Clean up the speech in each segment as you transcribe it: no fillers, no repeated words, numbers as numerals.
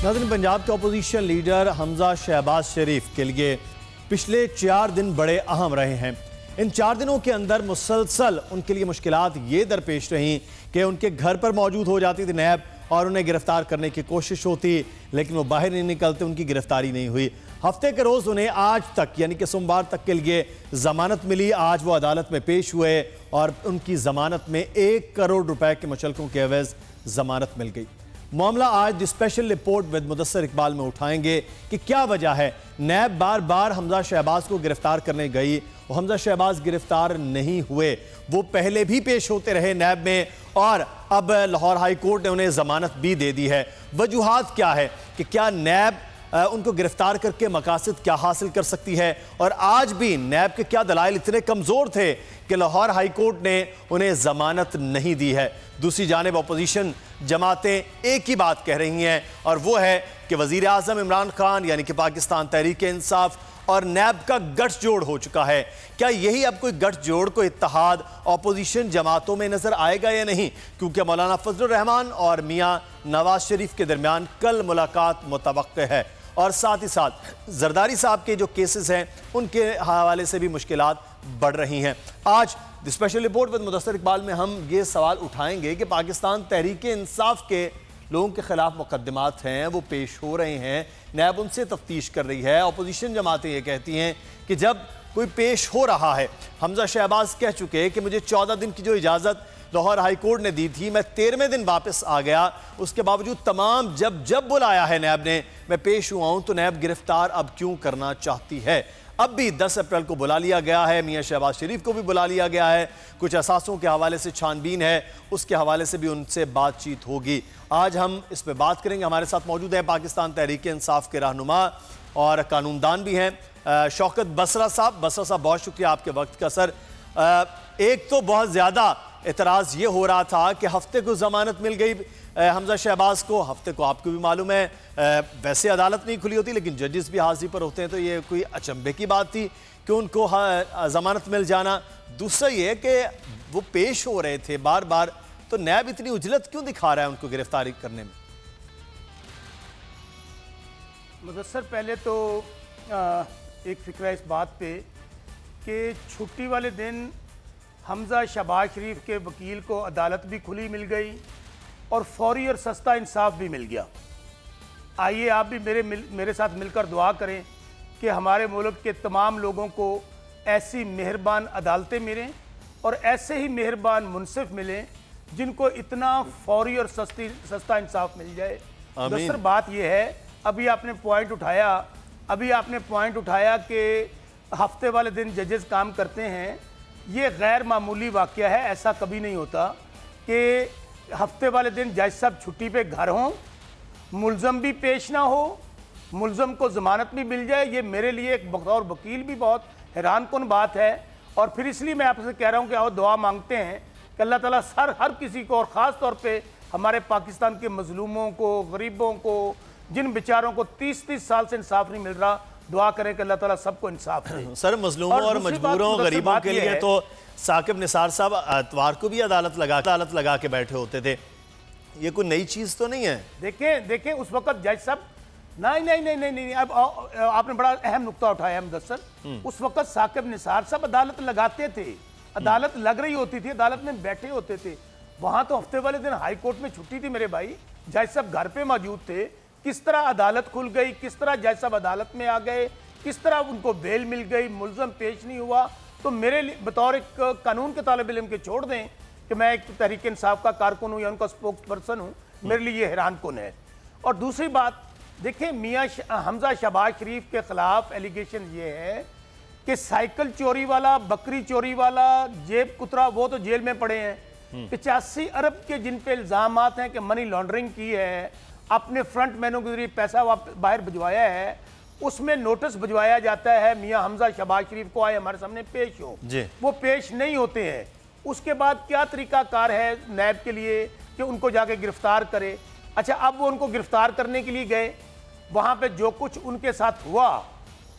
नाज़रीन, पंजाब के opposition leader Hamza Shahbaz शरीफ के लिए पिछले 4 दिन बड़े अहम रहे हैं। इन 4 दिनों के अंदर मुसलसल उनके लिए मुश्किलात ये दरपेश रहीं कि उनके घर पर मौजूद हो जाती थी नैब और उन्हें गिरफ्तार करने की कोशिश होती, लेकिन वो बाहर नहीं निकलते, उनकी गिरफ्तारी नहीं हुई। हफ्ते के रोज़ उन्हें आज तक यानी कि सोमवार तक के लिए जमानत मिली। आज वो अदालत में पेश हुए और उनकी जमानत में 1 करोड़ रुपए के मुचलकों के एवज जमानत मिल गई। मामला आज the special report with Mudassar Iqbal में उठाएंगे कि क्या वजह है नैब बार बार हमजा शहबाज को गिरफ्तार करने गई, हमजा शहबाज गिरफ्तार नहीं हुए। वो पहले भी पेश होते रहे नैब में और अब लाहौर हाई कोर्ट ने उन्हें जमानत भी दे दी है। वजूहात क्या है कि क्या नैब उनको गिरफ्तार करके मकासद क्या हासिल कर सकती है, और आज भी नैब के क्या दलाइल इतने कमज़ोर थे कि लाहौर हाई कोर्ट ने उन्हें जमानत नहीं दी है। दूसरी जानिब अपोजिशन जमातें एक ही बात कह रही हैं और वो है कि वज़ीर आज़म इमरान खान यानी कि पाकिस्तान तहरीक इंसाफ और नैब का गठजोड़ हो चुका है। क्या यही अब कोई गठजोड़, कोई इत्तेहाद अपोजिशन जमातों में नजर आएगा या नहीं, क्योंकि मौलाना फजलुर रहमान और मियां नवाज शरीफ के दरमियान कल मुलाकात मुतवक्किह है और साथ ही साथ जरदारी साहब के जो केसेस हैं उनके हवाले से भी मुश्किलात बढ़ रही हैं। आज the special report with Mudassar Iqbal में हम ये सवाल उठाएंगे कि पाकिस्तान तहरीक इंसाफ के लोगों के खिलाफ मुकदमात हैं, वो पेश हो रहे हैं, नैब उनसे तफ्तीश कर रही है। अपोजिशन जमातें ये कहती हैं कि जब कोई पेश हो रहा है, हमजा शहबाज कह चुके कि मुझे 14 दिन की जो इजाज़त लाहौर हाई कोर्ट ने दी थी, मैं 13वें दिन वापस आ गया, उसके बावजूद तमाम जब बुलाया है नैब ने, मैं पेश हुआ हूं, तो नैब गिरफ्तार अब क्यों करना चाहती है। अब भी 10 अप्रैल को बुला लिया गया है, मियां शहबाज शरीफ को भी बुला लिया गया है, कुछ असासों के हवाले से छानबीन है, उसके हवाले से भी उनसे बातचीत होगी। आज हम इस पर बात करेंगे। हमारे साथ मौजूद हैं पाकिस्तान तहरीक इंसाफ के रहनुमा और कानूनदान भी हैं शौकत बसरा साहब। बसरा साहब, बहुत शुक्रिया आपके वक्त का। सर, एक तो बहुत ज़्यादा एतराज़ ये हो रहा था कि हफ्ते को ज़मानत मिल गई हमजा शहबाज को, हफ्ते को आपको भी मालूम है वैसे अदालत नहीं खुली होती लेकिन जजेस भी हाजिर पर होते हैं, तो ये कोई अचंभे की बात थी कि उनको ज़मानत मिल जाना। दूसरा ये कि वो पेश हो रहे थे बार बार, तो नैब इतनी उजलत क्यों दिखा रहा है उनको गिरफ्तारी करने में? मुदस्सर, पहले तो एक फिक्र इस बात पे कि छुट्टी वाले दिन हमजा शहबाज शरीफ के वकील को अदालत भी खुली मिल गई और फौरी और सस्ता इंसाफ भी मिल गया। आइए आप भी मेरे साथ मिलकर दुआ करें कि हमारे मुल्क के तमाम लोगों को ऐसी मेहरबान अदालतें मिलें और ऐसे ही मेहरबान मुनसिफ मिलें जिनको इतना फौरी और सस्ता इंसाफ मिल जाए। दूसरी बात यह है, अभी आपने पॉइंट उठाया कि हफ्ते वाले दिन जजेस काम करते हैं। ये गैर मामूली वाक़या है, ऐसा कभी नहीं होता कि हफ्ते वाले दिन जज साहब छुट्टी पे घर हों, मुलज़म भी पेश ना हो, मुलज़म को ज़मानत भी मिल जाए। ये मेरे लिए एक बतौर वकील भी बहुत हैरानकुन बात है। और फिर इसलिए मैं आपसे कह रहा हूँ कि आओ दुआ मांगते हैं कि अल्लाह ताला हर किसी को, और ख़ास तौर पे हमारे पाकिस्तान के मजलूमों को, गरीबों को, जिन बेचारों को 30-30 साल से इंसाफ नहीं मिल रहा, दुआ करें कि अल्लाह ताला सबको इंसाफ दे। सर, मजलूमों और मजबूरों गरीबों के लिए तो साकिब निसार साहब इतवार को भी अदालत लगा के बैठे होते थे। ये कोई नई चीज तो नहीं है। देखें उस वक्त जज साहब नहीं, अब आपने बड़ा अहम नुक्ता उठाया मुदस्सर। उस वक्त साकिब निसार साहब अदालत लगाते थे, अदालत लग रही होती थी, अदालत में बैठे होते थे। वहां तो हफ्ते वाले दिन हाई कोर्ट में छुट्टी थी मेरे भाई, जज साहब घर पे मौजूद थे। किस तरह अदालत खुल गई, किस तरह जज साहब अदालत में आ गए, किस तरह उनको बेल मिल गई, मुलज़म पेश नहीं हुआ। तो मेरे लिए बतौर एक कानून के तालिब इल्म के छोड़ दें कि मैं एक तहरीक इंसाफ का कारकुन हूँ या उनका स्पोक्स पर्सन हूँ, मेरे लिए ये हैरानकुन है। और दूसरी बात देखें, मियाँ हमजा शहबाज शरीफ के खिलाफ एलिगेशन ये है कि साइकिल चोरी वाला, बकरी चोरी वाला, जेब कुतरा, वो तो जेल में पड़े हैं। 85 अरब के जिन पे इल्ज़ामात हैं कि मनी लॉन्ड्रिंग की है, अपने फ्रंट मैनों के जरिए पैसा बाहर भिजवाया है, उसमें नोटिस भिजवाया जाता है मियां हमजा शहबाज शरीफ को आए हमारे सामने पेश हो, वो पेश नहीं होते हैं। उसके बाद क्या तरीकाकार है नैब के लिए कि उनको जाके गिरफ्तार करे। अच्छा, अब वो उनको गिरफ्तार करने के लिए गए, वहाँ पे जो कुछ उनके साथ हुआ,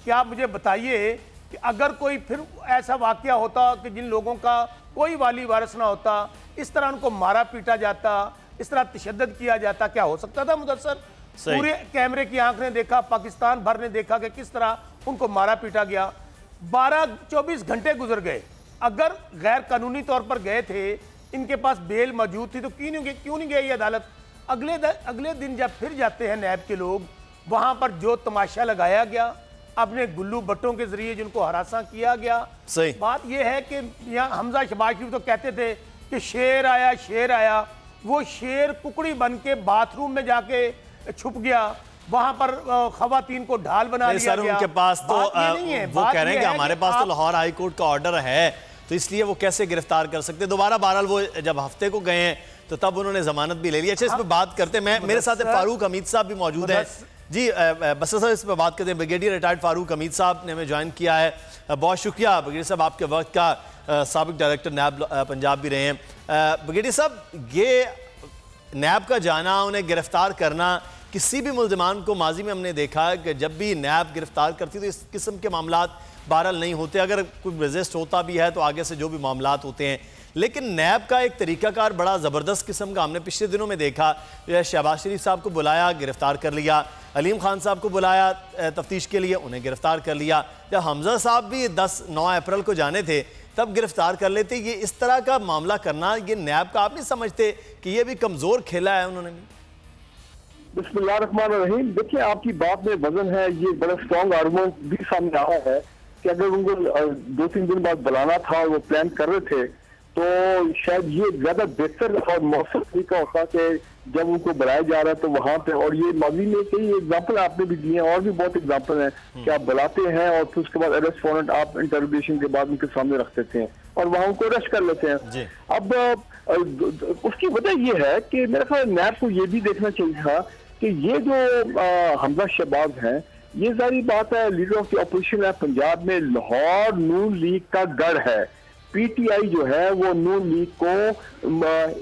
क्या आप मुझे बताइए कि अगर कोई फिर ऐसा वाकया होता कि जिन लोगों का कोई वाली वारिस ना होता, इस तरह उनको मारा पीटा जाता, इस तरह तशद्दुद किया जाता, क्या हो सकता था मुदस्सर? पूरे कैमरे की आंख ने देखा, पाकिस्तान भर ने देखा कि किस तरह उनको मारा पीटा गया। 12-24 घंटे गुजर गए। अगर गैर कानूनी तौर पर गए थे, इनके पास बेल मौजूद थी, तो क्यों नहीं गए ये अदालत? अगले दिन जब फिर जाते हैं नैब के लोग, वहां पर जो तमाशा लगाया गया अपने गुल्लू भट्टों के जरिए, जिनको हरासा किया गया। सही बात यह है कि यहाँ हमजा शहबाज शरीफ तो कहते थे कि शेर आया, वो शेर कुकड़ी बन के बाथरूम में जाके छुप गया, वहां पर खवातीन को ढाल बना दिया सर गया। उनके पास तो वो कह रहे हैं कि हमारे पास तो लाहौर हाई कोर्ट का ऑर्डर है, तो इसलिए वो कैसे गिरफ्तार कर सकते। दोबारा बहरहाल वो जब हफ्ते को गए हैं तो तब उन्होंने जमानत भी ले ली। अच्छा, इस पर बात करते हैं। मेरे साथ फारूक हमीद साहब भी मौजूद हैं जी। बस सर इस पर बात करते हैं। ब्रिगेडियर रिटायर्ड फारूक हमीद साहब ने हमें ज्वाइन किया है। बहुत शुक्रिया ब्रिगेडियर साहब, आपके वक्त का साबिक डायरेक्टर नैब पंजाब भी रहे हैं। ब्रिगेडियर साहब, ये नैब का जाना, उन्हें गिरफ्तार करना, किसी भी मुल्जिमान को माजी में हमने देखा कि जब भी नैब गिरफ्तार करती तो इस किस्म के मामलात बहरहाल नहीं होते। अगर कोई रेजिस्ट होता भी है तो आगे से जो भी मामलात होते हैं, लेकिन नैब का एक तरीकाकार बड़ा ज़बरदस्त किस्म का हमने पिछले दिनों में देखा। शहबाज शरीफ साहब को बुलाया, गिरफ्तार कर लिया। अलीम खान साहब को बुलाया तफ्तीश के लिए, उन्हें गिरफ्तार कर लिया। जब हमजा साहब भी 9 अप्रैल को जाने थे तब गिरफ्तार कर लेते। ये इस तरह का मामला करना, ये नैब का आप नहीं समझते कि ये भी कमज़ोर खेला है उन्होंने? बिस्मिल्लाहिर्रहमानिर्रहीम। देखिए, आपकी बात में वजन है, ये बड़ा स्ट्रॉन्ग आर्गुमेंट भी सामने आया है कि अगर उनको 2-3 दिन बाद बुलाना था और वो प्लान कर रहे थे तो शायद ये ज्यादा बेहतर और मौसम तरीका होता कि जब उनको बुलाया जा रहा है तो वहां पे। और ये माजी में कई एग्जाम्पल आपने भी दिए हैं और भी बहुत एग्जाम्पल हैं कि आप बुलाते हैं और फिर उसके बाद अरेस्ट वारंट आप इंटरोगेशन के बाद उनके सामने रख देते हैं और वहां उनको अरेस्ट कर लेते हैं। अब उसकी वजह ये है कि मेरे ख्याल नैब को ये भी देखना चाहिए था कि ये जो हमजा शहबाज हैं, ये सारी बात है, लीडर ऑफ द ऑपोजिशन है पंजाब में, लाहौर नून लीग का गढ़ है। पीटीआई जो है वो नून लीग को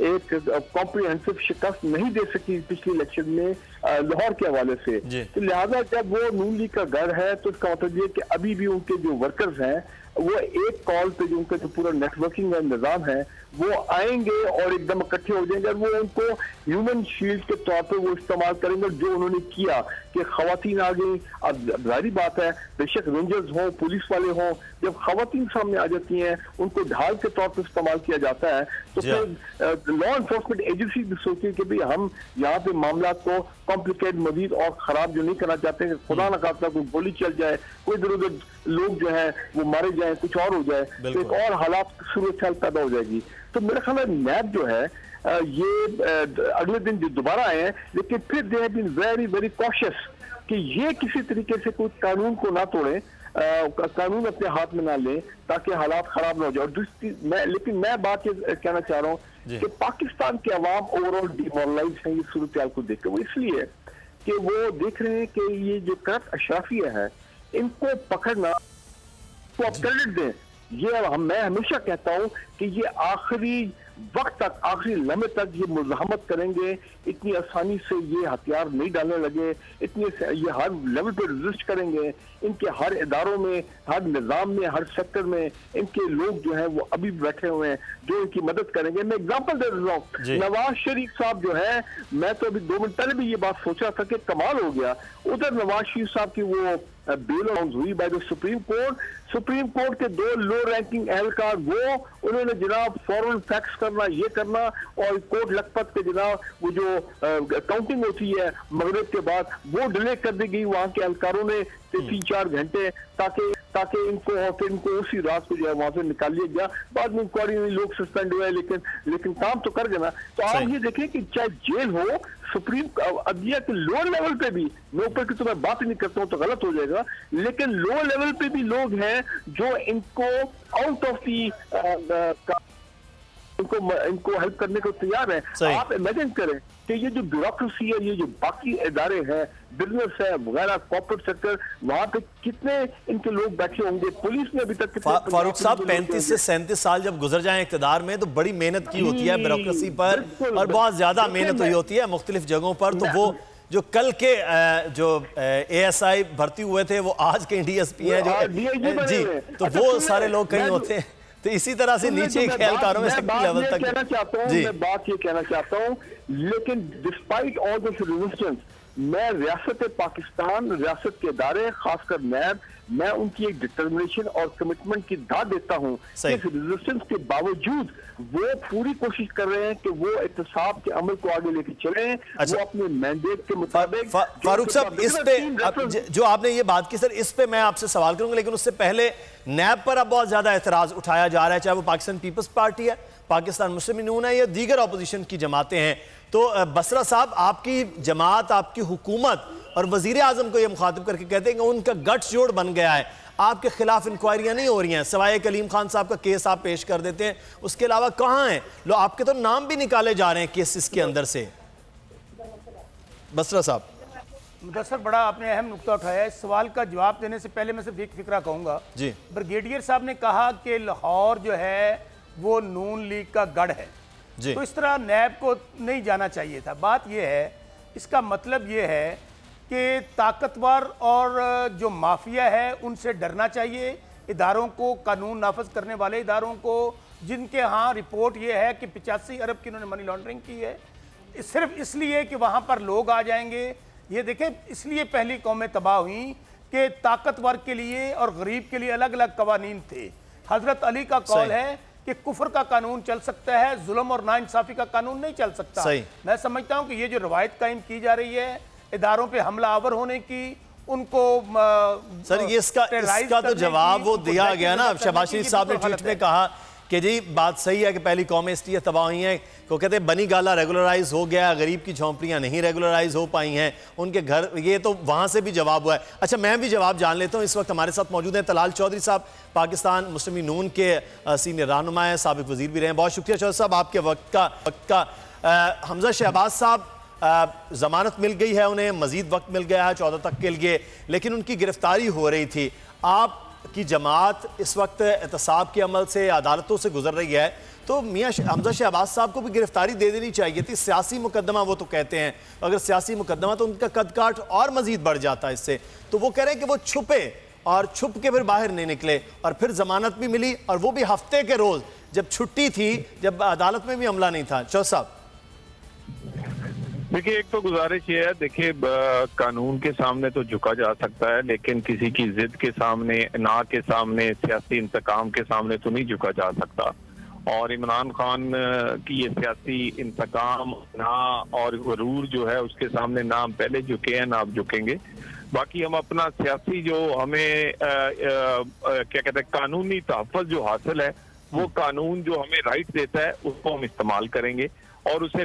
एक कॉम्प्रिहेंसिव शिकस्त नहीं दे सकी पिछले इलेक्शन में लाहौर के हवाले से। तो लिहाजा जब वो नून लीग का गढ़ है तो इसका मतलब ये कि अभी भी उनके जो वर्कर्स हैं वो एक कॉल पे जो उनका जो पूरा नेटवर्किंग का निजाम है वो आएंगे और एकदम इकट्ठे हो जाएंगे और वो उनको ह्यूमन शील्ड के तौर पे वो इस्तेमाल करेंगे। जो उन्होंने किया कि खवातीन आ गई, अब जाहिर बात है बेशक रेंजर्स हों, पुलिस वाले हों, जब खवातीन सामने आ जाती हैं उनको ढाल के तौर पे इस्तेमाल किया जाता है तो फिर लॉ एनफोर्समेंट एजेंसी भी सोचती है कि भाई हम यहाँ पे मामला को कॉम्प्लिकेट मजीद और खराब जो नहीं करना चाहते हैं, खुदा न खास्ता कोई गोली चल जाए, कोई इधर उधर लोग जो है वो मारे जाए, कुछ और हो जाए तो एक और हालात सूरत पैदा हो जाएगी। तो मेरा ख्याल है नैब जो है ये अगले दिन दोबारा आए हैं, लेकिन फिर they have been very very cautious कि ये किसी तरीके से कोई कानून को ना तोड़े, कानून अपने हाथ में ना ले ताकि हालात खराब ना हो जाए। और दूसरी लेकिन मैं बात ये कहना चाह रहा हूँ कि पाकिस्तान के अवाम ओवरऑल डिमोरलाइज है ये सूरत हाल को देख के। वो इसलिए कि वो देख रहे हैं कि ये जो करप्ट अशराफिया है इनको पकड़ना तो आप क्रेडिट दें। ये मैं हमेशा कहता हूं कि ये आखिरी वक्त तक, आखिरी लम्हे तक ये मुज़ाहमत करेंगे, इतनी आसानी से ये हथियार नहीं डालने लगे, इतने ये हर लेवल पे रेजिस्ट करेंगे। इनके हर इदारों में, हर निज़ाम में, हर सेक्टर में इनके लोग जो हैं वो अभी बैठे हुए हैं जो इनकी मदद करेंगे। मैं एग्जाम्पल दे रहा हूँ, नवाज शरीफ साहब जो है, मैं तो अभी 2 मिनट पहले भी ये बात सोचा था कि कमाल हो गया, उधर नवाज शरीफ साहब की वो बेल अनाउंस हुई बाय द सुप्रीम कोर्ट के 2 लो रैंकिंग एहलकार वो उन्होंने जनाब फॉरन फैक्स करना, ये करना और कोर्ट लखपत के जनाब वो जो काउंटिंग होती है मगरिब के बाद वो डिले कर दी गई वहां के एहलकारों ने 3-4 घंटे ताकि इनको और फिर इनको उसी रात को जो है वहां से निकाल लिया गया। बाद में इंक्वायरी में लोग सस्पेंड हुए लेकिन काम तो कर गए ना। तो आप ये देखें कि चाहे जेल हो, सुप्रीम अदलिया के लोअर लेवल पे भी, मैं ऊपर की तो मैं बात ही नहीं करता हूँ तो गलत हो जाएगा, लेकिन लोअर लेवल पे भी लोग हैं जो इनको आउट ऑफ दी इनको हेल्प करने को तैयार है। आप इमेजिन करें कि ये जो ब्यूरोक्रेसी है, ये जो बाकी इदारे हैं, बिजनेस है वगैरह, कॉर्पोरेट सेक्टर, वहां पे कितने इनके लोग बैठे होंगे। पुलिस ने अभी तक फारूक साहब 35 से 37 साल जब गुजर जाए इकतदार में तो बड़ी मेहनत की होती है ब्यूरोक्रेसी पर और बहुत ज्यादा मेहनत हुई होती है मुख्तलिफ जगहों पर। तो वो जो कल के जो ASI भर्ती हुए थे वो आज के DSP हैं जो जी, तो वो सारे लोग कहीं होते हैं। तो इसी तरह से नीचे एहलकारों में सेक्टर लेवल तक कहना चाहता हूँ, मैं बात ये कहना चाहता हूँ लेकिन डिस्पाइट ऑल दिस रेजिस्टेंस मैं रियासत पाकिस्तान, रियासत के इदारे, खासकर नैब, मैं उनकी एक डिटर्मिनेशन और कमिटमेंट की दाद देता हूँ। इस रेजिस्टेंस के बावजूद वो पूरी कोशिश कर रहे हैं कि वो एहतसाब के अमल को आगे लेके चले। वो अपने मैंडेट के मुताबिक। फारूक साहब, इस पे जो आपने ये बात की सर, इस पे मैं आपसे सवाल करूंगा, लेकिन उससे पहले नैब पर अब बहुत ज्यादा एतराज उठाया जा रहा है, चाहे वो पाकिस्तान पीपल्स पार्टी है, पाकिस्तान मुस्लिम नून है या दीगर अपोजिशन की जमातें हैं। तो बसरा साहब, आपकी जमात, आपकी हुकूमत और वजीर आजम को यह मुखातिब करके कहते हैं कि उनका गठ जोड़ बन गया है, आपके खिलाफ इंक्वायरियां नहीं हो रही हैं, सवाए कलीम खान साहब का केस आप पेश कर देते हैं, उसके अलावा कहां हैं लो, आपके तो नाम भी निकाले जा रहे हैं केसेस के अंदर से। बसरा साहब। मुदस्सर, बड़ा आपने अहम नुक्ता उठाया है। इस सवाल का जवाब देने से पहले मैं सिर्फ एक फिक्रा कहूंगा जी। ब्रिगेडियर साहब ने कहा कि लाहौर जो है वो नून लीग का गढ़ है, तो इस तरह नैब को नहीं जाना चाहिए था। बात यह है, इसका मतलब यह है कि ताकतवर और जो माफिया है उनसे डरना चाहिए इदारों को, कानून नाफज करने वाले इदारों को, जिनके यहाँ रिपोर्ट ये है कि 85 अरब की उन्होंने मनी लॉन्ड्रिंग की है, सिर्फ इसलिए कि वहाँ पर लोग आ जाएंगे। ये देखें, इसलिए पहली कौमें तबाह हुई कि ताकतवर के लिए और गरीब के लिए अलग अलग कवानीन थे। हजरत अली का कौल है कि कुफर का कानून चल सकता है, जुल्म और नाइंसाफी का कानून नहीं चल सकता। मैं समझता हूं कि ये जो रवायत कायम की जा रही है इदारों पे हमला आवर होने की, उनको सर ये इसका तो जवाब वो दिया गया ना। शहबाज शरीफ साहब ने ट्वीट में कहा कि जी बात सही है कि पहली कौमें इसलिए तबाह हुई हैं, वो कहते हैं बनी गाला रेगुलराइज हो गया, गरीब की झोंपड़ियां नहीं रेगुलराइज हो पाई हैं, उनके घर, ये तो वहां से भी जवाब हुआ है। अच्छा, मैं भी जवाब जान लेता हूं। इस वक्त हमारे साथ मौजूद हैं तलाल चौधरी साहब, पाकिस्तान मुस्लिम नून के सीनियर रहनुमा हैं, साबिक वजीर भी रहे हैं। बहुत शुक्रिया चौधरी साहब आपके वक्त का। हमजा शहबाज साहब, जमानत मिल गई है उन्हें, मजीद वक्त मिल गया है 14 तक के लिए, लेकिन उनकी गिरफ्तारी हो रही थी। आप की जमात इस वक्त एहतसाब के अमल से, अदालतों से गुजर रही है, तो मियां हमजा शहबाज साहब को भी गिरफ्तारी दे देनी चाहिए थी। सियासी मुकदमा वो तो कहते हैं, अगर सियासी मुकदमा तो उनका कद काठ और मजीद बढ़ जाता है इससे। तो वो कह रहे हैं कि वो छुपे और छुप के फिर बाहर नहीं निकले, और फिर जमानत भी मिली, और वो भी हफ्ते के रोज जब छुट्टी थी, जब अदालत में भी हमला नहीं था। चौधरी साहब देखिए, एक तो गुजारिश ये है, देखिए कानून के सामने तो झुका जा सकता है, लेकिन किसी की जिद के सामने, ना के सामने, सियासी इंतकाम के सामने तो नहीं झुका जा सकता। और इमरान खान की ये सियासी इंतकाम ना और गरूर जो है उसके सामने ना हम पहले झुके हैं ना अब झुकेंगे। बाकी हम अपना सियासी जो हमें क्या कहते हैं कानूनी तहफ़्फ़ुज़ जो हासिल है, वो कानून जो हमें राइट देता है उसको हम इस्तेमाल करेंगे और उसे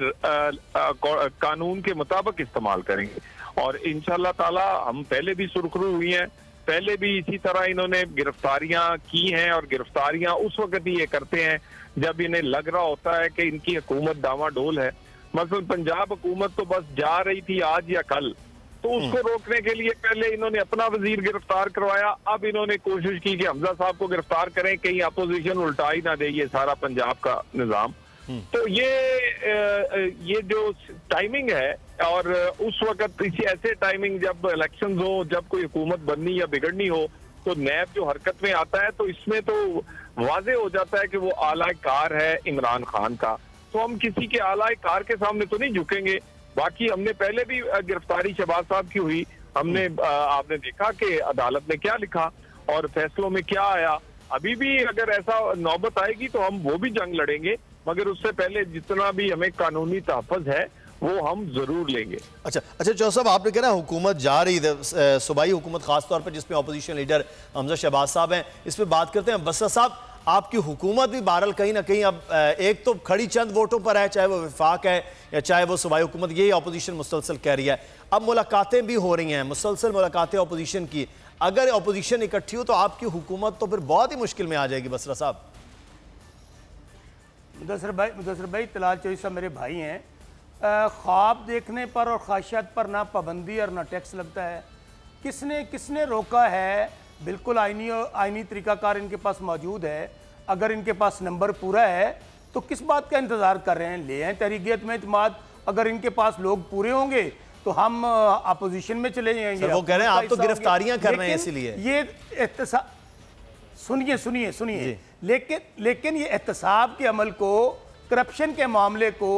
कानून के मुताबिक इस्तेमाल करेंगे। और इंशाअल्लाह ताला हम पहले भी सुरखरू हुई हैं, पहले भी इसी तरह इन्होंने गिरफ्तारियां की हैं, और गिरफ्तारियां उस वक्त ही ये करते हैं जब इन्हें लग रहा होता है कि इनकी हुकूमत डामाडोल है। मसलन पंजाब हुकूमत तो बस जा रही थी आज या कल, तो उसको रोकने के लिए पहले इन्होंने अपना वजीर गिरफ्तार करवाया, अब इन्होंने कोशिश की कि हमजा साहब को गिरफ्तार करें, कहीं अपोजिशन उल्टा ही ना दे ये सारा पंजाब का निजाम। तो ये जो टाइमिंग है, और उस वक्त इसी ऐसे टाइमिंग जब इलेक्शंस हो, जब कोई हुकूमत बननी या बिगड़नी हो, तो नैब जो हरकत में आता है, तो इसमें तो वाजे हो जाता है कि वो आला कार है इमरान खान का। तो हम किसी के आला कार के सामने तो नहीं झुकेंगे। बाकी हमने पहले भी गिरफ्तारी शहबाज साहब की हुई, हमने आपने देखा कि अदालत ने क्या लिखा और फैसलों में क्या आया। अभी भी अगर ऐसा नौबत आएगी तो हम वो भी जंग लड़ेंगे, मगर उससे पहले जितना भी हमें कानूनी तहफ़्फ़ुज़ है वो हम जरूर लेंगे। अच्छा चौधरी साहब, आपने कहा हुकूमत जा रही है, सूबाई हुकूमत खासतौर पर जिसमें अपोजिशन लीडर हमजा शहबाज साहब हैं, इस पर बात करते हैं। बसरा साहब, आपकी हुकूमत भी बहरहाल कहीं ना कहीं अब एक तो खड़ी चंद वोटों पर है, चाहे वो विफाक है या चाहे वो सूबाई हुकूमत, यही अपोजिशन मुसलसल कह रही है। अब मुलाकातें भी हो रही हैं, मुसलसल मुलाकातें अपोजिशन की। अगर अपोजिशन इकट्ठी हो तो आपकी हुकूमत तो फिर बहुत ही मुश्किल में आ जाएगी। बसरा साहब। मुदस्सर भाई, तलाल चौधरी साहब मेरे भाई हैं। ख्वाब देखने पर और ख्वाहिशात पर ना पाबंदी और ना टैक्स लगता है। किसने रोका है? बिल्कुल आईनी तरीकाकार इनके पास मौजूद है। अगर इनके पास नंबर पूरा है तो किस बात का इंतज़ार कर रहे हैं? ले आए तहरीकियत में इत्मीनान। अगर इनके पास लोग पूरे होंगे तो हम अपोजिशन में चले जाएंगे। वो कह रहे हैं आप तो गिरफ्तारियां कर रहे हैं, इसीलिए ये एहतसाब, सुनिए, लेकिन ये एहतसाब के अमल को, करप्शन के मामले को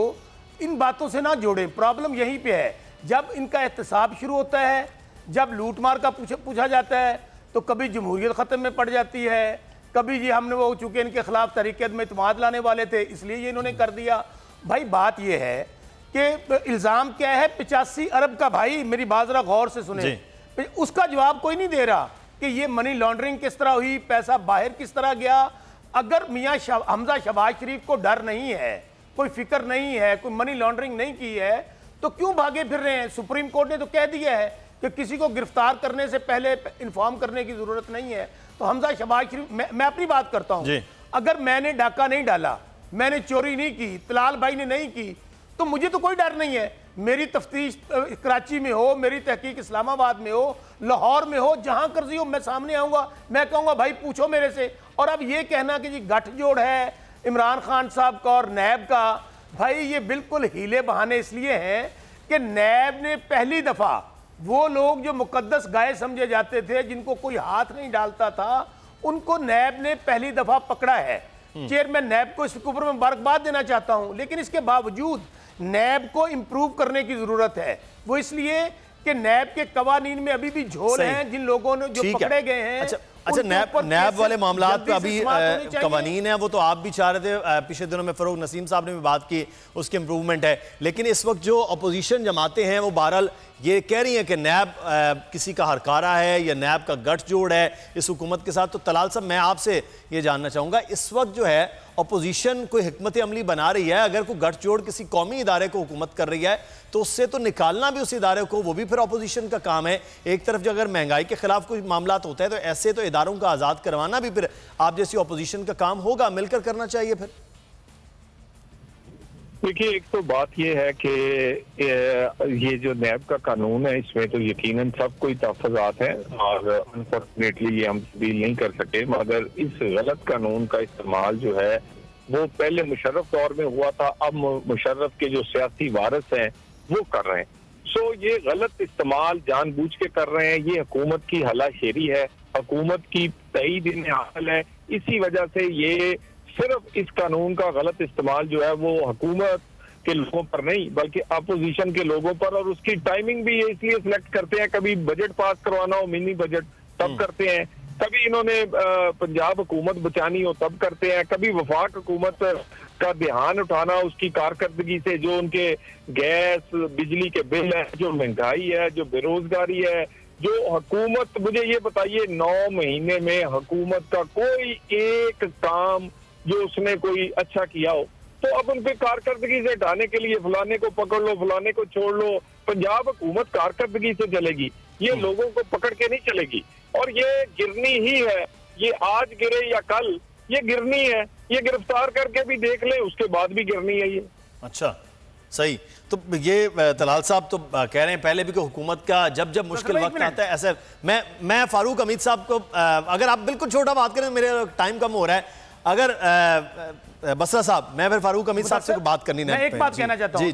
इन बातों से ना जोड़ें। प्रॉब्लम यहीं पे है, जब इनका एहतसाब शुरू होता है, जब लूटमार का पूछा जाता है, तो कभी जमहूरियत ख़त्म में पड़ जाती है, कभी जी हमने वो चूँकि इनके खिलाफ तहरीक में इत्मीनाद लाने वाले थे इसलिए ये इन्होंने कर दिया। भाई बात ये है कि इल्ज़ाम क्या है 85 अरब का, भाई मेरी बात ज़रा गौर से सुने, उसका जवाब कोई नहीं दे रहा कि ये मनी लॉन्ड्रिंग किस तरह हुई, पैसा बाहर किस तरह गया। अगर मियाँ हमजा शहबाज शरीफ को डर नहीं है, कोई फिक्र नहीं है, कोई मनी लॉन्ड्रिंग नहीं की है, तो क्यों भागे फिर रहे हैं? सुप्रीम कोर्ट ने तो कह दिया है कि किसी को गिरफ्तार करने से पहले इन्फॉर्म करने की जरूरत नहीं है। तो हमजा शहबाज शरीफ, मैं अपनी बात करता हूं, अगर मैंने डाका नहीं डाला, मैंने चोरी नहीं की, तलाल भाई ने नहीं की, तो मुझे तो कोई डर नहीं है। मेरी तफ्तीश कराची में हो, मेरी तहकीक इस्लामाबाद में हो, लाहौर में हो, जहां कर्जी हो, मैं सामने आऊंगा, मैं कहूंगा भाई पूछो मेरे से। और अब ये कहना कि जी गठजोड़ है इमरान खान साहब का और नैब का, भाई ये बिल्कुल हीले बहाने इसलिए हैं कि नैब ने पहली दफा वो लोग जो मुकद्दस गाय समझे जाते थे, जिनको कोई हाथ नहीं डालता था, उनको नैब ने पहली दफा पकड़ा है। चेयरमैन नैब को इसके ऊपर मैं मुबारकबाद देना चाहता हूं, लेकिन इसके बावजूद नैब को इंप्रूव करने की जरूरत है। वो इसलिए कि नैब के कवानीन में अभी भी झोल हैं, जिन लोगों ने जो पकड़े गए हैं। अच्छा नैब वाले मामलात पे अभी कवानीन है, वो तो आप भी चाह रहे थे, पिछले दिनों में फरूक नसीम साहब ने भी बात की, उसकी इंप्रूवमेंट है। लेकिन इस वक्त जो अपोजिशन जमाते हैं वो बहरहाल ये कह रही है कि नैब किसी का हरकारा है या नैब का गठजोड़ है इस हुकूमत के साथ। तो तलाल साहब मैं आपसे ये जानना चाहूँगा, इस वक्त जो है अपोजिशन कोई हिकमत अमली बना रही है, अगर कोई गठजोड़ किसी कौमी इदारे को हुकूमत कर रही है तो उससे तो निकालना भी उस इदारे को, वो भी फिर अपोजिशन का काम है। एक तरफ जो अगर महंगाई के खिलाफ कोई मामला होता है तो ऐसे तो इदारों का आज़ाद करवाना भी फिर आप जैसी अपोजिशन का काम होगा, मिलकर करना चाहिए। फिर देखिए, एक तो बात यह है कि ये जो नैब का कानून है इसमें तो यकीनन सब कोई तहफ़्फ़ुज़ात हैं और अनफॉर्चुनेटली ये हम तब्दील नहीं कर सके, मगर इस गलत कानून का इस्तेमाल जो है वो पहले मुशर्रफ दौर में हुआ था, अब मुशर्रफ के जो सियासी वारिस हैं वो कर रहे हैं। सो ये गलत इस्तेमाल जानबूझ के कर रहे हैं, ये हुकूमत की हलाशेरी है, हुकूमत की तईद हाल है। इसी वजह से ये सिर्फ इस कानून का गलत इस्तेमाल जो है वो हुकूमत के लोगों पर नहीं बल्कि अपोजिशन के लोगों पर, और उसकी टाइमिंग भी ये इसलिए सिलेक्ट करते हैं, कभी बजट पास करवाना हो, मिनी बजट तब करते हैं, कभी इन्होंने पंजाब हुकूमत बचानी हो तब करते हैं, कभी वफाक हुकूमत का ध्यान उठाना उसकी कारकर्दगी से, जो उनके गैस बिजली के बिल है, जो महंगाई है, जो बेरोजगारी है, जो हुकूमत, मुझे ये बताइए 9 महीने में हुकूमत का कोई एक काम जो उसने कोई अच्छा किया हो, तो अब उनके कारकर्दगी से हटाने के लिए फलाने को पकड़ लो, फलाने को छोड़ लो। पंजाब हुकूमत कारकर्दगी से चलेगी, ये लोगों को पकड़ के नहीं चलेगी, और ये गिरनी ही है। ये आज गिरे या कल ये गिरनी है, ये गिरफ्तार करके भी देख ले उसके बाद भी गिरनी है ये। अच्छा सही, तो ये तलाल साहब तो कह रहे हैं पहले भी कि हुकूमत का जब जब मुश्किल वक्त आता है ऐसे। मैं फारूक हमीद साहब को, अगर आप बिल्कुल छोटा बात करें, मेरे टाइम कम हो रहा है, अगर बसरा साहब, मैं फिर फारूक हमीद साहब से बात करनी है। मैं एक बात कहना चाहता हूँ,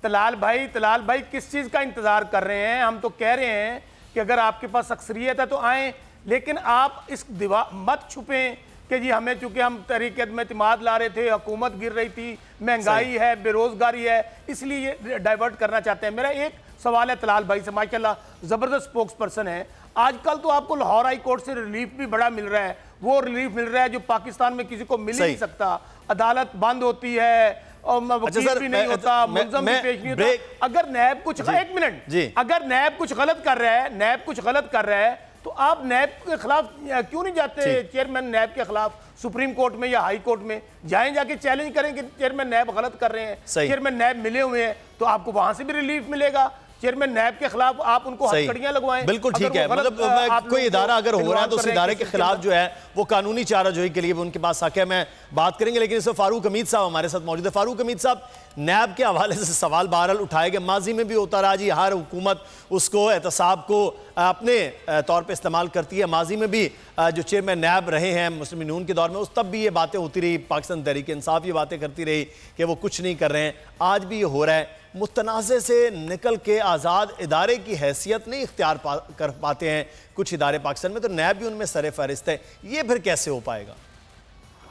तलाल भाई किस चीज का इंतजार कर रहे हैं? हम तो कह रहे हैं कि अगर आपके पास अक्सरियत है तो आए, लेकिन आप इस दीवार मत छुपें कि जी हमें, चूंकि हम तहरीक में इत्मीनाद ला रहे थे, हुकूमत गिर रही थी, महंगाई है, बेरोजगारी है, इसलिए ये डाइवर्ट करना चाहते हैं। मेरा एक सवाल है तलाल भाई से, माशाल्लाह जबरदस्त स्पोक्स पर्सन है। आजकल तो आपको लाहौर हाई कोर्ट से रिलीफ भी बड़ा मिल रहा है, वो रिलीफ मिल रहा है जो पाकिस्तान में किसी को मिल ही नहीं सकता। अदालत बंद होती है और वकील भी नहीं होता, मुलज़म भी पेश नहीं होता। अगर नैब कुछ, एक मिनट, अगर नैब कुछ गलत कर रहा है, नैब कुछ गलत कर रहा है, तो आप नैब के खिलाफ क्यों नहीं जाते? चेयरमैन नैब के खिलाफ सुप्रीम कोर्ट में या हाई कोर्ट में जाएं, जाके चैलेंज करें कि चेयरमैन नैब गलत कर रहे हैं। चेयरमैन नैब मिले हुए हैं तो आपको वहां से भी रिलीफ मिलेगा। चेयरमैन नैब के खिलाफ आप उनको हथकड़ियां लगवाएं। बिल्कुल ठीक है, मतलब कोई इदारा अगर हो रहा है तो उस इदारे के खिलाफ जो है वो कानूनी चाराजोई के लिए उनके पास हक है, मैं बात करेंगे। लेकिन इसमें फारूक हमीद साहब हमारे साथ मौजूद है। फारूक हमीद साहब, नैब के हवाले से सवाल बहरहाल उठाए गए, माजी में भी होता रहा जी, हर हुकूमत उसको एहतसाब को अपने तौर पर इस्तेमाल करती है। माजी में भी जो चेयरमैन नैब रहे हैं मुस्लिम नून के दौर में, उस तब भी ये बातें होती रही, पाकिस्तान तहरीक इंसाफ ये बातें करती रही कि वो कुछ नहीं कर रहे हैं। आज भी ये हो रहा है, मुतनाज़े से निकल के आज़ाद इदारे की हैसियत नहीं इख्तियार कर पाते हैं कुछ इदारे पाकिस्तान में, तो नैब भी उनमें सरे फहरिस्त है। ये फिर कैसे हो पाएगा?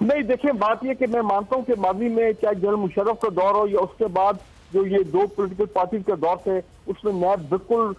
नहीं, देखिए बात ये कि मैं मानता हूँ कि माजी में चाहे जनरल मुशर्रफ का दौर हो या उसके बाद जो ये दो पॉलिटिकल पार्टीज का दौर थे, उसमें नैब बिल्कुल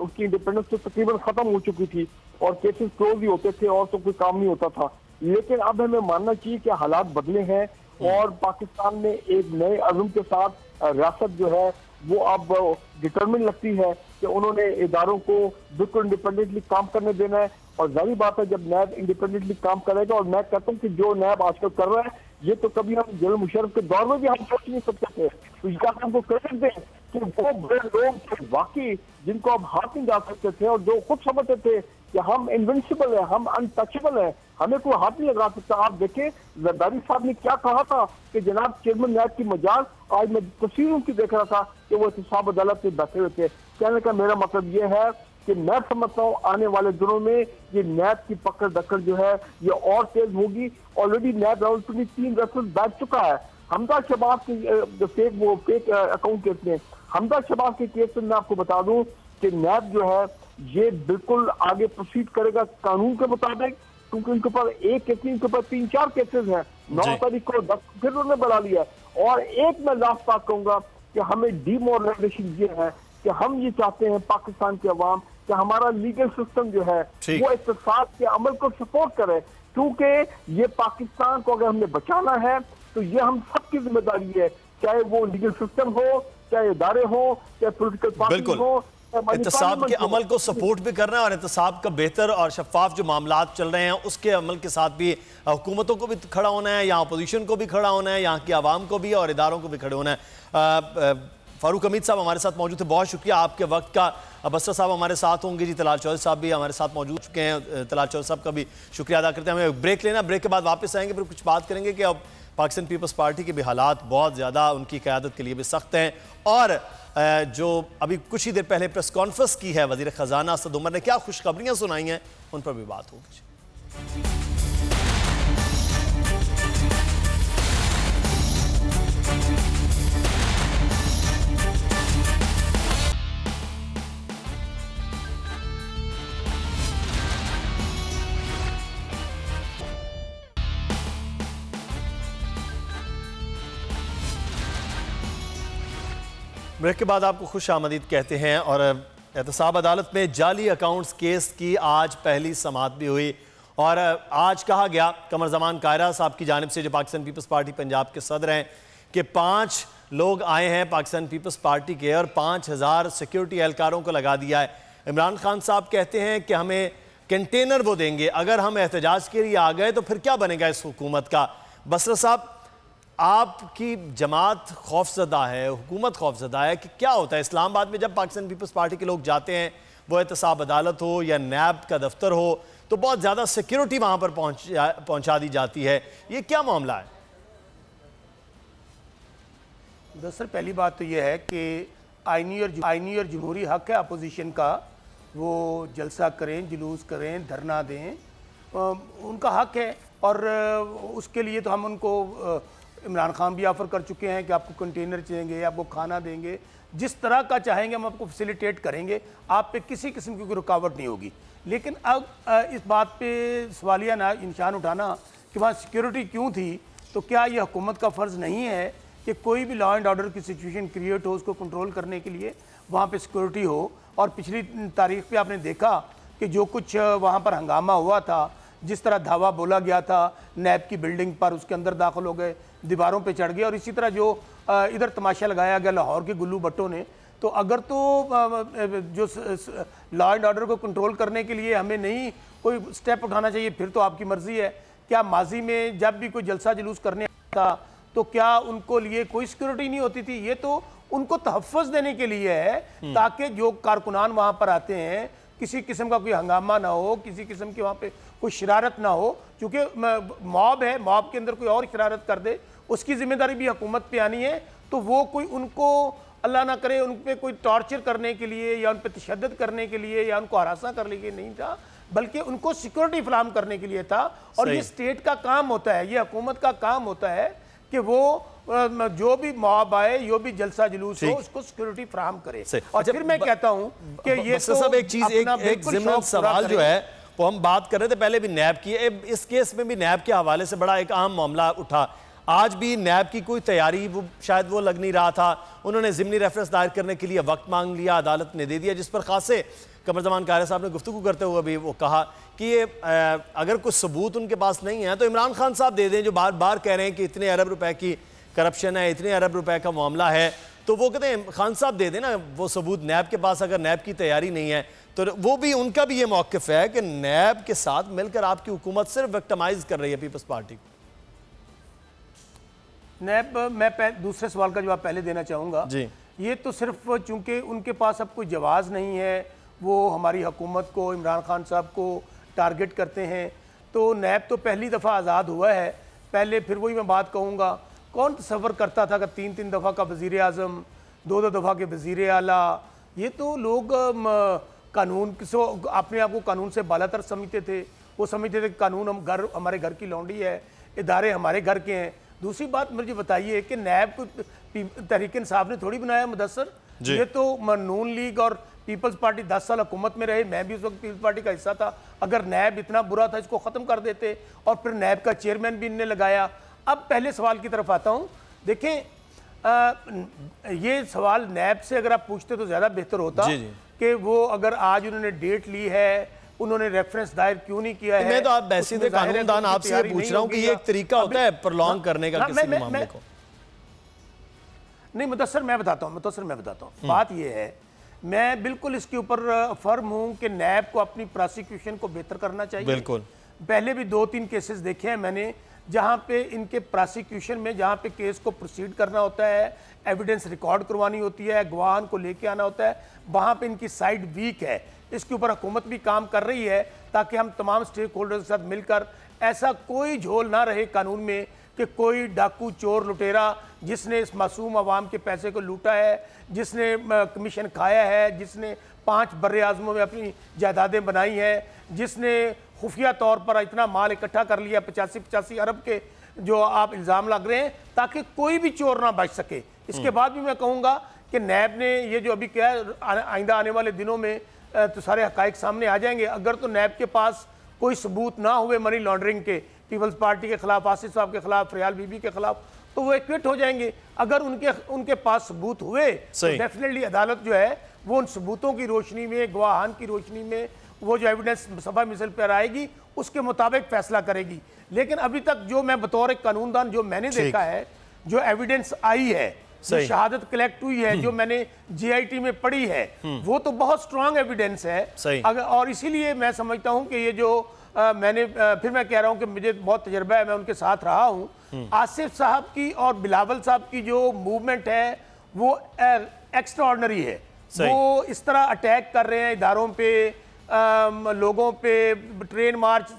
उसकी इंडिपेंडेंस तो तकरीबन खत्म हो चुकी थी और केसेस क्लोज ही होते थे और तो कोई काम नहीं होता था। लेकिन अब हमें मानना चाहिए कि हालात बदले हैं और पाकिस्तान में एक नए अज़्म के साथ रियासत जो है वो अब डिटरमिन लगती है कि उन्होंने इदारों को बिल्कुल इंडिपेंडेंटली काम करने देना है। और जाहिर बात है जब नैब इंडिपेंडेंटली काम करेगा, और मैं कहता हूँ कि जो नैब आजकल कर रहा है ये तो कभी हम जनरल मुशर्रफ के दौर में भी हम सोच नहीं सकते थे। तो इसका हमको क्रेडिट दें कि वो बड़े लोग थे वाकई जिनको अब हाथ नहीं जा सकते थे और जो खुद समझते थे कि हम इनविंसिबल है, हम अनटचेबल है, हमें कोई हाथ नहीं लगा सकता। आप देखें जरदारी साहब ने क्या कहा था कि जनाब चेयरमैन नैब की मजाज, आज मैं तस्वीर उनकी देख रहा था कि वो एहतसाब अदालत में बैठे हुए थे। कहने का मेरा मतलब ये है कि मैं समझता हूँ आने वाले दिनों में ये नैब की पकड़ दकड़ जो है ये और तेज होगी। ऑलरेडी नैब रावलपिंडी 3 रेफरेंस बैठ चुका है। हमजा शहबाज के फेक अकाउंट केस में, हमजा शहबाज के केस में मैं आपको बता दूं कि नैब जो है ये बिल्कुल आगे प्रोसीड करेगा कानून के मुताबिक, क्योंकि उनके ऊपर एक केस नहीं, उनके ऊपर 3-4 केसेस हैं। 9 तारीख को 10 फिर उन्होंने बढ़ा लिया। और एक मैं लास्ट बात कहूंगा कि हमें डीमोरलाइजेशन ये है कि हम ये चाहते हैं पाकिस्तान के अवाम कि हमारा लीगल सिस्टम जो है वो इत्तेफाक के अमल को सपोर्ट करे, क्योंकि ये पाकिस्तान को अगर हमने बचाना है तो ये हम सबकी जिम्मेदारी है, चाहे वो लीगल सिस्टम हो, चाहे इदारे हो, चाहे पॉलिटिकल पार्टी हो। एहतसाब के अमल को सपोर्ट भी करना है और एहतसाब का बेहतर और शफाफ जो मामलात चल रहे हैं उसके अमल के साथ भी हुकूमतों को भी खड़ा होना है, यहाँ अपोजिशन को भी खड़ा होना है, यहाँ की आवाम को भी और इदारों को भी खड़े होना है। फारूक हमीद साहब हमारे साथ मौजूद थे, बहुत शुक्रिया आपके वक्त का। बसरा साहब हमारे साथ होंगे जी, तलाल चौधरी साहब भी हमारे साथ मौजूद चुके हैं। तलाल चौधरी साहब का भी शुक्रिया अदा करते हैं। हमें ब्रेक लेना, ब्रेक के बाद वापस आएंगे, फिर कुछ बात करेंगे कि अब पाकिस्तान पीपल्स पार्टी के भी हालात बहुत ज़्यादा उनकी क़यादत के लिए भी सख्त हैं और जो अभी कुछ ही देर पहले प्रेस कॉन्फ्रेंस की है वज़ीर ख़जाना असद उमर ने क्या खुशखबरियाँ सुनाई हैं उन पर भी बात होगी। ब्रेक के बाद आपको खुश आमदीद कहते हैं। और एहतसाब अदालत में जाली अकाउंट्स केस की आज पहली समाअत भी हुई और आज कहा गया कमर जमान कायरा साहब की जानिब से जो पाकिस्तान पीपल्स पार्टी पंजाब के सदर हैं कि 5 लोग आए हैं पाकिस्तान पीपल्स पार्टी के और 5000 सिक्योरिटी एहलकारों को लगा दिया है। इमरान खान साहब कहते हैं कि हमें कंटेनर वो देंगे, अगर हम एहतजाज के लिए आ गए तो फिर क्या बनेगा इस हुकूमत का। बसरा साहब, आपकी जमात खौफजदा है, हुकूमत खौफजदा है कि क्या होता है इस्लामाबाद में जब पाकिस्तान पीपल्स पार्टी के लोग जाते हैं, वो एहतसाब अदालत हो या नैब का दफ्तर हो, तो बहुत ज़्यादा सिक्योरिटी वहाँ पर पहुँचा दी जाती है, ये क्या मामला है? दरअसल पहली बात तो ये है कि आईनी और जमहूरी हक है अपोजिशन का, वो जलसा करें, जुलूस करें, धरना दें, उनका हक है। और उसके लिए तो हम उनको इमरान खान भी ऑफ़र कर चुके हैं कि आपको कंटेनर चाहिए, आपको खाना देंगे, जिस तरह का चाहेंगे हम आपको फैसिलिटेट करेंगे, आप पे किसी किस्म की कोई रुकावट नहीं होगी। लेकिन अब इस बात पे सवालिया निशान उठाना कि वहाँ सिक्योरिटी क्यों थी, तो क्या ये हुकूमत का फ़र्ज़ नहीं है कि कोई भी लॉ एंड ऑर्डर की सिचुएशन क्रिएट हो उसको कंट्रोल करने के लिए वहाँ पे सिक्योरिटी हो। और पिछली तारीख पे आपने देखा कि जो कुछ वहाँ पर हंगामा हुआ था, जिस तरह धावा बोला गया था नैब की बिल्डिंग पर, उसके अंदर दाखिल हो गए, दीवारों पे चढ़ गए, और इसी तरह जो इधर तमाशा लगाया गया लाहौर के गुल्लू भट्टों ने। तो अगर तो जो लॉ एंड ऑर्डर को कंट्रोल करने के लिए हमें नहीं कोई स्टेप उठाना चाहिए, फिर तो आपकी मर्जी है। क्या माजी में जब भी कोई जलसा जुलूस करने आता तो क्या उनको लिए कोई सिक्योरिटी नहीं होती थी? ये तो उनको तहफ़्फ़ुज़ देने के लिए है ताकि जो कारकुनान वहाँ पर आते हैं किसी किस्म का कोई हंगामा ना हो, किसी किस्म की वहाँ पे कोई शरारत ना हो। क्योंकि मॉब है, मॉब के अंदर कोई और शरारत कर दे उसकी जिम्मेदारी भी हुकूमत पे आनी है। तो वो कोई उनको अल्लाह ना करे उन पर कोई टॉर्चर करने के लिए या उन पर तशद्दुद करने के लिए या उनको हरासा करने के लिए नहीं था, बल्कि उनको सिक्योरिटी फराहम करने के लिए था। और ये स्टेट का काम होता है, ये हुकूमत का काम होता है कि वो जो भी मॉब आए, जो भी जलसा जुलूस हो, उसको सिक्योरिटी फराहम करे। और फिर मैं कहता हूं कि ये तो सब एक चीज, एक ज़िम्मन सवाल जो है वो हम बात कर रहे थे पहले भी नैब की, इस केस में भी नैब के हवाले से बड़ा एक अहम मामला उठा। आज भी नैब की कोई तैयारी शायद वो लग नहीं रहा था। उन्होंने ज़िमनी रेफरेंस दायर करने के लिए वक्त मांग लिया, अदालत ने दे दिया, जिस पर खासे कमरजमान कारी साहब ने गुफ्तगू करते हुए भी वो कहा कि ये अगर कुछ सबूत उनके पास नहीं है तो इमरान खान साहब दे दें, जो बार बार कह रहे हैं कि इतने अरब रुपए की करप्शन है, इतने अरब रुपए का मामला है, तो वो कहते हैं खान साहब दे दें ना वो सबूत नैब के पास। अगर नैब की तैयारी नहीं है तो वो भी, उनका भी ये मौक़िफ़ है कि नैब के साथ मिलकर आपकी हुकूमत सिर्फ विक्टिमाइज कर रही है पीपल्स पार्टी को। नैब, मैं दूसरे सवाल का जवाब पहले देना चाहूँगा जी। ये तो सिर्फ चूंकि उनके पास अब कोई जवाज़ नहीं है, वो हमारी हुकूमत को, इमरान खान साहब को टारगेट करते हैं, तो नैब तो पहली दफ़ा आज़ाद हुआ है। पहले फिर वही मैं बात कहूँगा, कौन तसव्वुर करता था कि 3-3 दफ़ा का वज़ीर आज़म, 2-2 दफ़ा के वज़ीर आला, ये तो लोग कानून को अपने आप को कानून से बालातर समझते थे। वो समझते थे कि कानून हमारे घर की लौंडी है, इदारे हमारे घर के हैं। दूसरी बात मुझे बताइए कि नैब तहरीक इंसाफ ने थोड़ी बनाया मुदस्सर, ये तो नून लीग और पीपल्स पार्टी 10 साल हुकूमत में रहे, मैं भी उस वक्त पीपल्स पार्टी का हिस्सा था। अगर नैब इतना बुरा था इसको ख़त्म कर देते, और फिर नैब का चेयरमैन भी इनने लगाया। अब पहले सवाल की तरफ आता हूँ। देखें, ये सवाल नैब से अगर आप पूछते तो ज़्यादा बेहतर होता कि वो अगर आज उन्होंने डेट ली है, उन्होंने रेफरेंस दायर क्यों नहीं किया है। मैं तो आप बैसीद कानूनदान आपसे पूछ रहा हूँ कि ये एक तरीका होता है प्रोलॉन्ग करने का किसी भी मामले को। नहीं मुदस्सर, मैं बताता हूँ। बात ये है, मैं बिल्कुल इसके ऊपर फर्म हूँ कि नैब को अपनी प्रोसिक्यूशन को बेहतर करना चाहिए। बिल्कुल, पहले भी 2-3 केसेस देखे हैं मैंने, जहाँ पे इनके प्रोसिक्यूशन में, जहाँ पे केस को प्रोसीड करना होता है, एविडेंस रिकॉर्ड करवानी होती है, गवाह को लेके आना होता है, वहाँ पे इनकी साइड वीक है। इसके ऊपर हुकूमत भी काम कर रही है ताकि हम तमाम स्टेक होल्डर्स के साथ मिलकर ऐसा कोई झोल ना रहे कानून में कि कोई डाकू, चोर, लुटेरा जिसने इस मासूम आवाम के पैसे को लूटा है, जिसने कमीशन खाया है, जिसने 5 बर्रे आज़मों में अपनी जायदादें बनाई हैं, जिसने खुफिया तौर पर इतना माल इकट्ठा कर लिया 85 अरब के जो आप इल्ज़ाम लग रहे हैं, ताकि कोई भी चोर ना बच सके। इसके बाद भी मैं कहूँगा कि नैब ने ये जो अभी किया है, आइंदा आने वाले दिनों में तो सारे हकाइक सामने आ जाएंगे। अगर तो नैब के पास कोई सबूत ना हुए मनी लॉन्ड्रिंग के, पीपल्स पार्टी के खिलाफ, आसिफ साहब के खिलाफ, फरियाल बीबी के खिलाफ, तो वो एक्विट हो जाएंगे। अगर उनके पास सबूत हुए तो डेफिनेटली अदालत जो है वो उन सबूतों की रोशनी में, गवाहान की रोशनी में, वो जो एविडेंस सफा मिसल पर आएगी उसके मुताबिक फैसला करेगी। लेकिन अभी तक जो मैं बतौर एक कानूनदान जो मैंने देखा है, जो एविडेंस आई है, जो शहादत कलेक्ट हुई है, जो मैंने JIT में पढ़ी है, वो तो बहुत स्ट्रांग एविडेंस है। और इसीलिए मैं समझता हूं कि ये जो फिर मैं कह रहा हूं कि मुझे बहुत तजर्बा है, मैं उनके साथ रहा हूं। आसिफ साहब की और बिलावल साहब की जो मूवमेंट है वो एक्स्ट्राऑर्डिनरी है। वो इस तरह अटैक कर रहे हैं इदारों पे, लोगों पे। ट्रेन मार्च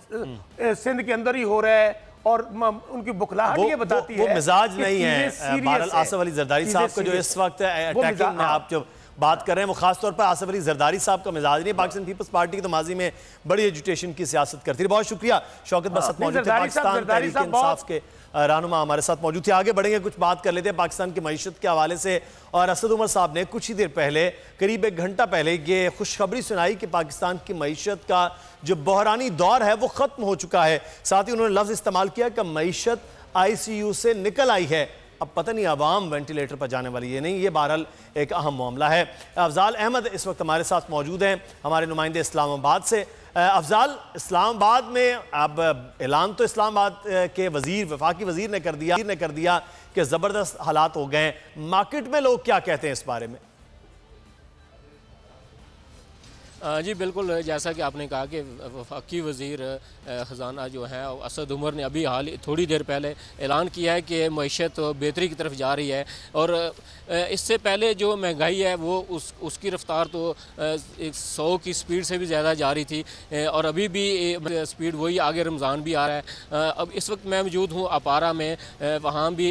सिंध के अंदर ही हो रहा है और उनकी बुखलाहट ये बताती है वो मिजाज नहीं है। बहरहाल आसिफ अली जरदारी साहब का जो इस वक्त अटैकिंग में आप जो बात कर रहे हैं वो खासतौर पर आसिफ अली जरदारी साहब का मिजाज नहीं है। पाकिस्तान पीपल्स पार्टी की तो माजी में बड़ी एजुटेशन की सियासत करती है। बहुत शुक्रिया। शौकत बसत मौजूद थे, पाकिस्तान तहरीक इंसाफ के रहनुमा हमारे साथ मौजूद थे। आगे बढ़ेंगे, कुछ बात कर लेते हैं पाकिस्तान की मईशत के हवाले से। और असद उमर साहब ने कुछ ही देर पहले, करीब 1 घंटा पहले, ये खुशखबरी सुनाई कि पाकिस्तान की मईशत का जो बहरानी दौर है वो ख़त्म हो चुका है। साथ ही उन्होंने लफ्ज़ इस्तेमाल किया कि मईशत ICU से निकल आई है। अब पता नहीं आवाम वेंटिलेटर पर जाने वाली है नहीं, ये बहरहाल एक अहम मामला है। अफजाल अहमद इस वक्त हमारे साथ मौजूद हैं, हमारे नुमाइंदे इस्लामाबाद से। अफजाल, इस्लामाबाद में अब ऐलान तो इस्लामाबाद के वज़ीर, वफाकी वज़ीर ने कर दिया कि ज़बरदस्त हालात हो गए हैं। मार्केट में लोग क्या कहते हैं इस बारे में? जी बिल्कुल, जैसा कि आपने कहा कि वफाकी वज़ीर ख़जाना जो है असद उमर ने अभी थोड़ी देर पहले ऐलान किया है कि मईशत बेहतरी की तरफ जा रही है। और इससे पहले जो महंगाई है वो उसकी रफ्तार तो 100 की स्पीड से भी ज़्यादा जा रही थी, और अभी भी स्पीड वही, आगे रमज़ान भी आ रहा है। अब इस वक्त मैं मौजूद हूँ अपारा में, वहाँ भी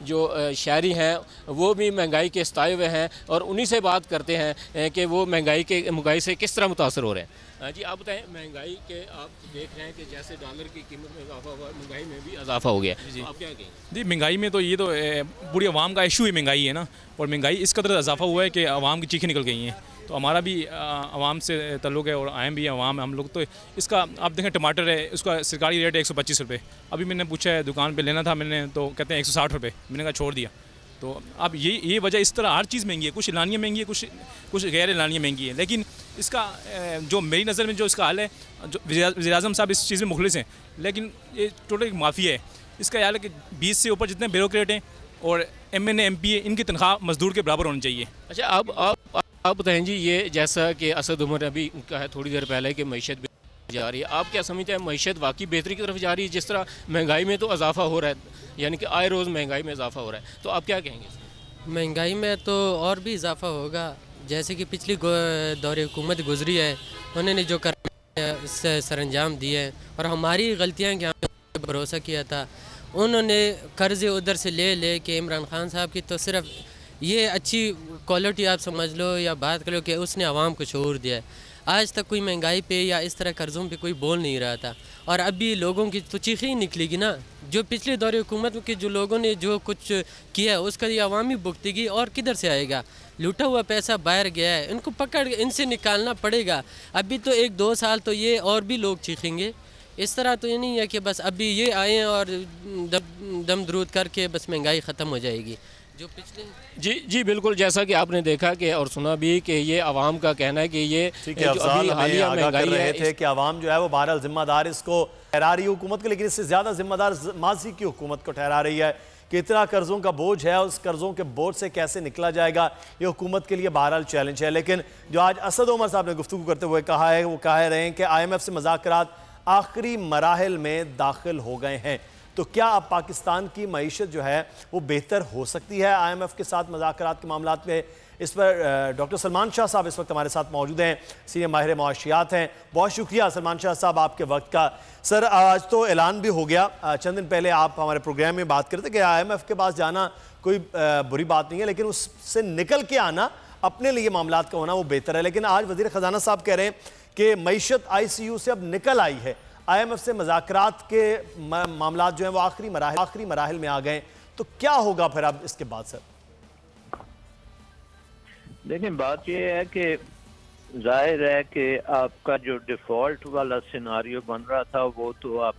जो शहरी हैं वो भी महंगाई के सताए हुए हैं, और उन्हीं से बात करते हैं कि वो महंगाई से किस तरह मुतासर हो रहे हैं। जी आप बताएं, महंगाई के आप देख रहे हैं कि जैसे डॉलर की कीमत में इजाफा हुआ, महंगाई में भी इजाफा हो गया, तो आप क्या कहेंगे? जी महंगाई में तो ये तो पूरी आवाम का इशू ही महंगाई है ना, और महंगाई इस कदर इजाफा हुआ है कि आवाम की चीखें निकल गई हैं। तो हमारा भी आवाम से ताल्लुक़ है और आम भी है आवाम हम लोग। तो इसका आप देखें टमाटर है, उसका सरकारी रेट है 125 रुपये। अभी मैंने पूछा है दुकान पे लेना था मैंने, तो कहते हैं 160 रुपये। मैंने कहा छोड़ दिया। तो अब ये वजह, इस तरह हर चीज़ महंगी है, कुछ एलानिया महंगी है, कुछ गैर एलानिया महंगी है। लेकिन इसका जो मेरी नज़र में जो इसका हाल है, जो वज़ीर-ए-आज़म साहब इस चीज़ में मुखलिस हैं, लेकिन ये टोटल एक माफिया है। इसका हाल है कि 20 से ऊपर जितने ब्यूरोक्रेट हैं और MNA MP है, इनकी तनख्वाह मजदूर के बराबर होनी चाहिए। अच्छा, अब आप बताएं जी, ये जैसा कि असद उमर ने अभी कहा थोड़ी देर पहले कि मईशत जा रही है, आप क्या समझते हैं मईशत वाकई बेहतरी की तरफ जा रही है? जिस तरह महंगाई में तो इजाफा हो रहा है, यानी कि आए रोज़ महंगाई में इजाफा हो रहा है, तो आप क्या कहेंगे? महंगाई में तो और भी इजाफा होगा। जैसे कि पिछली दौरे हुकूमत गुजरी है, उन्होंने जो कर उससे सरंजाम दिए हैं और हमारी गलतियाँ कि हमने भरोसा किया था। उन्होंने कर्ज़े उधर से ले के इमरान खान साहब की तो सिर्फ ये अच्छी क्वालिटी आप समझ लो या बात करो कि उसने आवाम को शऊर दिया है। आज तक कोई महंगाई पे या इस तरह कर्ज़ों पे कोई बोल नहीं रहा था और अभी लोगों की तो चीखें ही निकलेगी ना। जो पिछले दौरे हुकूमत के जो लोगों ने जो कुछ किया उसका ये अवामी भुगतेगी और किधर से आएगा? लूटा हुआ पैसा बाहर गया है, इनको पकड़ इनसे निकालना पड़ेगा। अभी तो 1-2 साल तो ये और भी लोग चीखेंगे। इस तरह तो ये नहीं है कि बस अभी ये आए और दम दरूद करके बस महंगाई ख़त्म हो जाएगी। जो पिछले जी बिल्कुल, जैसा कि आपने देखा कि और सुना भी कि ये आवाम का कहना है कि ये अफजाल आगाह कर रहे थे कि आवाम जो है वो बहरहाल जिम्मेदार इसको ठहरा रही है हुकूमत को, लेकिन इससे ज़्यादा जिम्मेदार माजी की हुकूमत को ठहरा रही है कि इतना कर्ज़ों का बोझ है, उस कर्ज़ों के बोझ से कैसे निकला जाएगा, ये हुकूमत के लिए बहरहाल चैलेंज है। लेकिन जो आज असद उमर साहब ने गुफ्तगू करते हुए कहा है, वो कह रहे हैं कि IMF से मुज़ाकरात आखिरी मराहिल में दाखिल हो गए हैं। तो क्या अब पाकिस्तान की मईशत जो है वो बेहतर हो सकती है IMF के साथ मुज़ाकरात के मामलात में? इस पर डॉक्टर सलमान शाह साहब इस वक्त हमारे साथ मौजूद हैं, सीनियर माहिर मुआशियात हैं। बहुत शुक्रिया सलमान शाह साहब आपके वक्त का। सर, आज तो ऐलान भी हो गया, चंद दिन पहले आप हमारे प्रोग्राम में बात करते कि IMF के पास जाना कोई बुरी बात नहीं है, लेकिन उससे निकल के आना, अपने लिए मामलात का होना वो बेहतर है। लेकिन आज वज़ीर ख़जाना साहब कह रहे हैं कि मईशत ICU से अब निकल आई है, IMF से मुज़ाकरात के मामलात जो हैं वो आखिरी मराहिल में आ गए। तो क्या होगा फिर अब इसके बाद? सर देखिए, बात यह है कि जाहिर है कि आपका जो डिफ़ॉल्ट वाला सिनारियो बन रहा था वो तो आप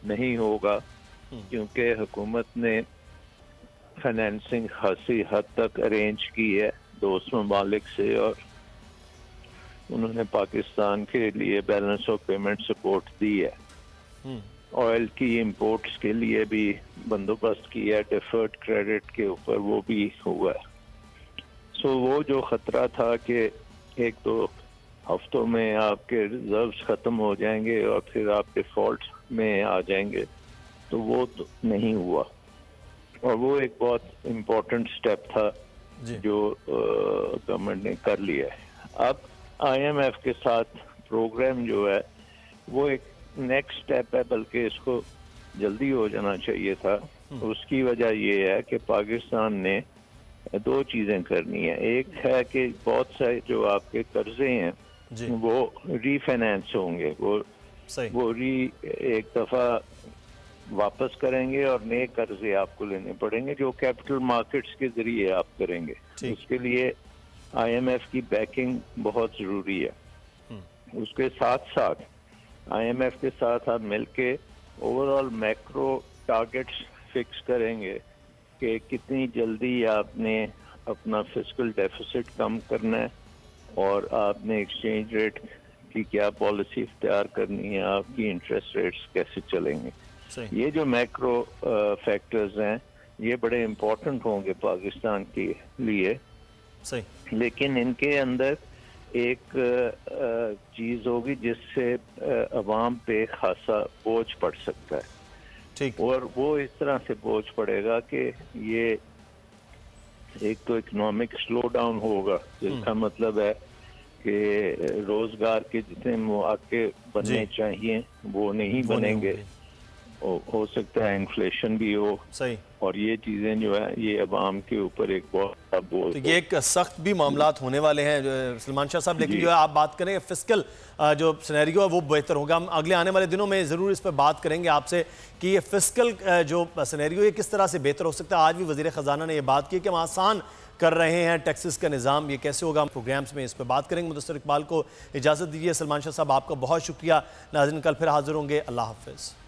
नहीं होगा, क्योंकि हुकूमत ने फाइनेंसिंग खासी हद तक अरेंज की है दोस्त ममालिक से और उन्होंने पाकिस्तान के लिए बैलेंस ऑफ पेमेंट सपोर्ट दी है। ऑयल की इंपोर्ट्स के लिए भी बंदोबस्त किया है, डिफर्ड क्रेडिट के ऊपर वो भी हुआ है। सो वो जो ख़तरा था कि 1-2 हफ्तों में आपके रिजर्व्स ख़त्म हो जाएंगे और फिर आप डिफ़ॉल्ट में आ जाएंगे, तो वो तो नहीं हुआ और वो एक बहुत इम्पोर्टेंट स्टेप था जो गवर्नमेंट ने कर लिया है। अब IMF के साथ प्रोग्राम जो है वो एक नेक्स्ट स्टेप है, बल्कि इसको जल्दी हो जाना चाहिए था। उसकी वजह ये है कि पाकिस्तान ने 2 चीज़ें करनी है। एक है कि बहुत सारे जो आपके कर्जे हैं वो रीफाइनेंस होंगे, वो एक दफ़ा वापस करेंगे और नए कर्जे आपको लेने पड़ेंगे जो कैपिटल मार्केट्स के ज़रिए आप करेंगे। उसके लिए IMF की बैकिंग बहुत ज़रूरी है। उसके साथ साथ IMF के साथ आप मिलके ओवरऑल मैक्रो टारगेट्स फिक्स करेंगे कि कितनी जल्दी आपने अपना फिस्कल डेफिसिट कम करना है और आपने एक्सचेंज रेट की क्या पॉलिसी इख्तियार करनी है, आपकी इंटरेस्ट रेट्स कैसे चलेंगे। ये जो मैक्रो फैक्टर्स हैं ये बड़े इम्पोर्टेंट होंगे पाकिस्तान के लिए। लेकिन इनके अंदर एक चीज़ होगी जिससे अवाम पे खासा बोझ पड़ सकता है। और वो इस तरह से बोझ पड़ेगा कि ये एक तो इकोनॉमिक स्लो डाउन होगा, जिसका मतलब है कि रोजगार के जितने मौके बनने चाहिए वो नहीं बनेंगे, हो सकता है इन्फ्लेशन भी हो। और ये चीज़ें जो है ये अवाम के ऊपर एक बहुत बोझ, तो ये एक सख्त भी मामलात होने वाले हैं सलमान शाह साहब। लेकिन जो है आप बात करें फिस्कल जो सिनेरियो है वो बेहतर होगा। हम अगले आने वाले दिनों में ज़रूर इस पर बात करेंगे आपसे कि ये फिस्कल जो सिनेरियो है किस तरह से बेहतर हो सकता है। आज भी वज़ीर ख़जाना ने यह बात की कि हम आसान कर रहे हैं, टैक्सेस का निज़ाम ये कैसे होगा, प्रोग्राम्स में इस पर बात करेंगे। मुदस्सिर इकबाल को इजाज़त दीजिए। सलमान शाह साहब आपका बहुत शुक्रिया। नाज़रीन कल फिर हाजिर होंगे। अल्लाह हाफ़िज़।